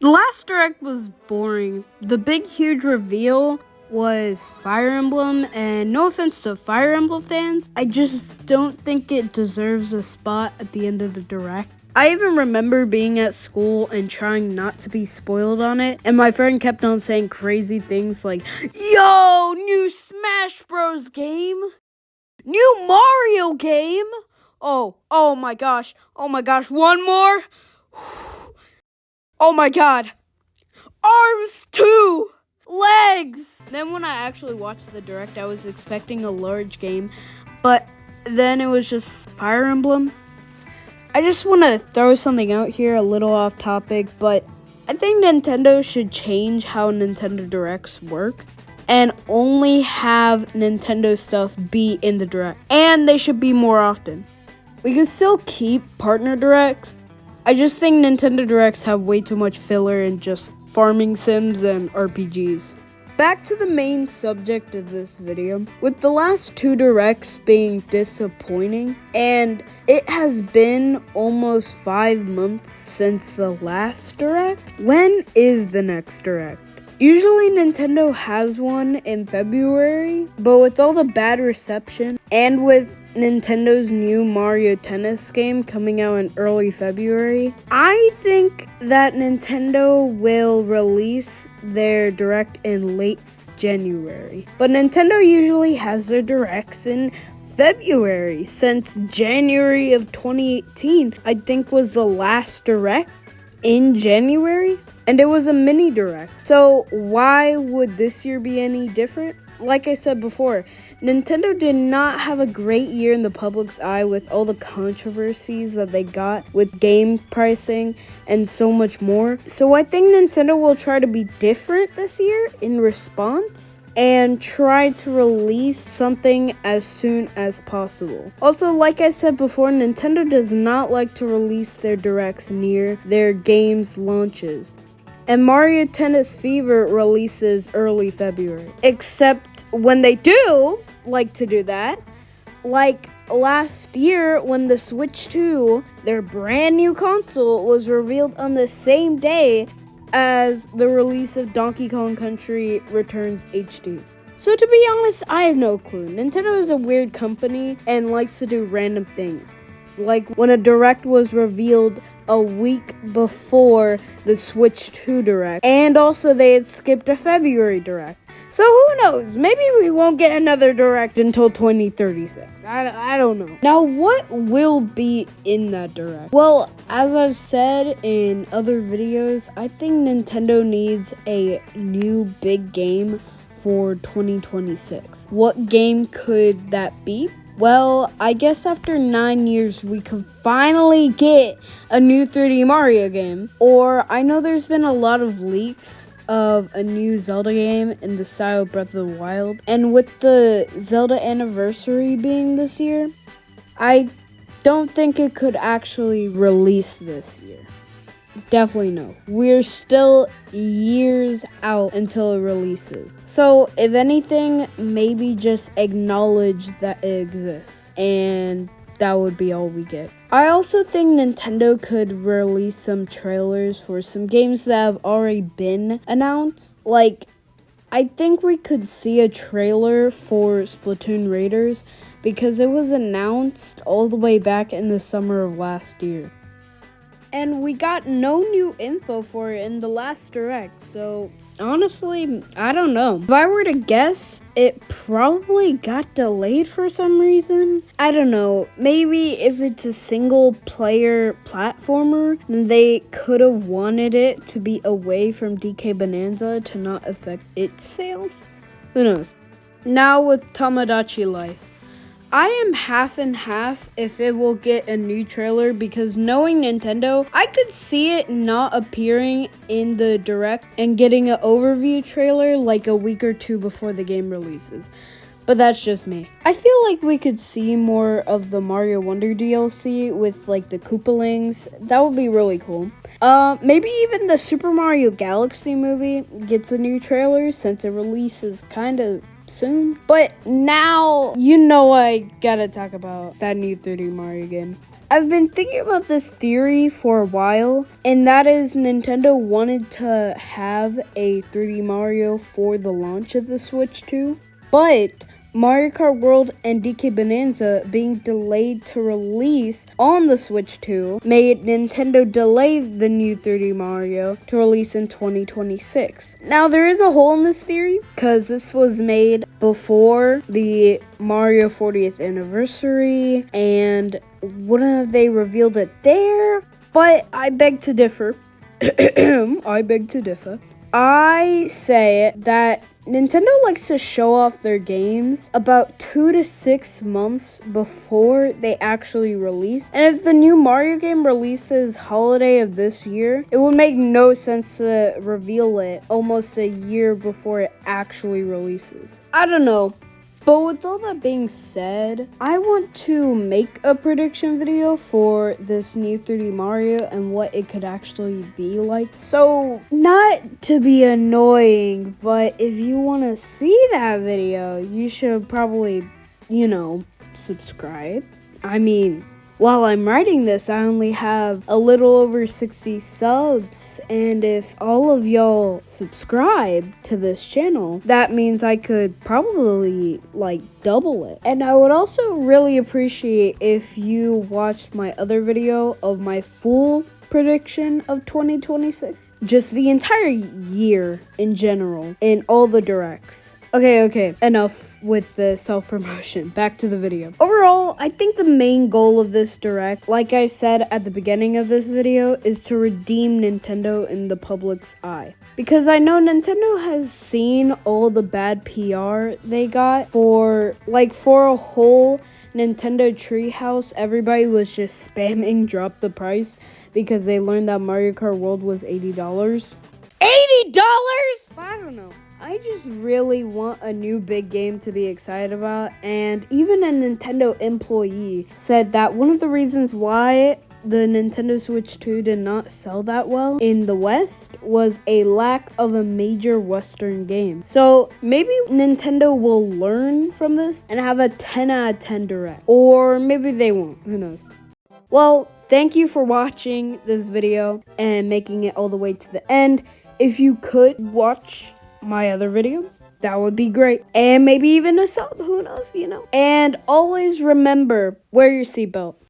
The last Direct was boring. The big, huge reveal was Fire Emblem, and no offense to Fire Emblem fans, I just don't think it deserves a spot at the end of the Direct. I even remember being at school and trying not to be spoiled on it, and my friend kept on saying crazy things like, "Yo, new Smash Bros. Game! New Mario game! Oh my gosh, one more! Oh my god! Arms too! Legs!" Then when I actually watched the Direct, I was expecting a large game, but then it was just Fire Emblem. I just want to throw something out here, a little off topic, but I think Nintendo should change how Nintendo Directs work and only have Nintendo stuff be in the Direct. And they should be more often. We can still keep partner Directs. I just think Nintendo Directs have way too much filler and just farming sims and RPGs. Back to the main subject of this video, with the last two Directs being disappointing, and it has been almost 5 months since the last Direct. When is the next Direct? Usually Nintendo has one in February, but with all the bad reception and with Nintendo's new Mario Tennis game coming out in early February, I think that Nintendo will release their Direct in late January. But Nintendo usually has their Directs in February, since January of 2018, I think, was the last Direct in January, and it was a mini Direct. So why would this year be any different? Like I said before, Nintendo did not have a great year in the public's eye with all the controversies that they got with game pricing and so much more. So I think Nintendo will try to be different this year in response and try to release something as soon as possible. Also, like I said before, Nintendo does not like to release their Directs near their games' launches. And Mario Tennis Fever releases early February. Except when they do like to do that, like last year when the Switch 2, their brand new console, was revealed on the same day as the release of Donkey Kong Country Returns HD. So to be honest, I have no clue. Nintendo is a weird company and likes to do random things. Like when a Direct was revealed a week before the Switch 2 Direct. And also they had skipped a February Direct. So who knows? Maybe we won't get another Direct until 2036. I don't know. Now, what will be in that Direct? Well, as I've said in other videos, I think Nintendo needs a new big game for 2026. What game could that be? Well, I guess after 9 years, we could finally get a new 3D Mario game. Or I know there's been a lot of leaks of a new Zelda game in the style of Breath of the Wild. And with the Zelda anniversary being this year, I don't think it could actually release this year. Definitely no. We're still years out until it releases. So if anything, maybe just acknowledge that it exists, and that would be all we get. I also think Nintendo could release some trailers for some games that have already been announced. Like, I think we could see a trailer for Splatoon Raiders because it was announced all the way back in the summer of last year. And we got no new info for it in the last Direct, so honestly, I don't know. If I were to guess, it probably got delayed for some reason. I don't know. Maybe if it's a single-player platformer, then they could have wanted it to be away from DK Bonanza to not affect its sales. Who knows? Now with Tomodachi Life. I am half and half if it will get a new trailer, because knowing Nintendo, I could see it not appearing in the Direct and getting an overview trailer like a week or two before the game releases. But that's just me. I feel like we could see more of the Mario Wonder DLC with like the Koopalings. That would be really cool. Maybe even the Super Mario Galaxy movie gets a new trailer since it releases kind of soon. But now, you know, I gotta talk about that new 3D Mario game. I've been thinking about this theory for a while, and that is Nintendo wanted to have a 3D Mario for the launch of the Switch 2, but Mario Kart World and DK Bonanza being delayed to release on the Switch 2 made Nintendo delay the new 3D Mario to release in 2026. Now, there is a hole in this theory because this was made before the Mario 40th anniversary, and wouldn't have they revealed it there? But I beg to differ. I beg to differ. I say that Nintendo likes to show off their games about 2 to 6 months before they actually release. And if the new Mario game releases holiday of this year, it would make no sense to reveal it almost a year before it actually releases. I don't know. But with all that being said, I want to make a prediction video for this new 3D Mario and what it could actually be like. So, not to be annoying, but if you want to see that video, you should probably, subscribe. I mean, while I'm writing this, I only have a little over 60 subs, and if all of y'all subscribe to this channel, that means I could probably double it. And I would also really appreciate if you watched my other video of my full prediction of 2026, just the entire year in general, in all the directs. Okay, enough with the self-promotion. Back to the video. Overall, I think the main goal of this direct, like I said at the beginning of this video, is to redeem Nintendo in the public's eye. Because I know Nintendo has seen all the bad PR they got for a whole Nintendo Treehouse. Everybody was just spamming drop the price because they learned that Mario Kart World was $80. $80? I don't know. I just really want a new big game to be excited about, and even a Nintendo employee said that one of the reasons why the Nintendo Switch 2 did not sell that well in the West was a lack of a major Western game. So maybe Nintendo will learn from this and have a 10 out of 10 direct. Or maybe they won't. Who knows? Well, thank you for watching this video and making it all the way to the end. If you could watch my other video, that would be great. And maybe even a sub, who knows, And always remember, wear your seatbelt.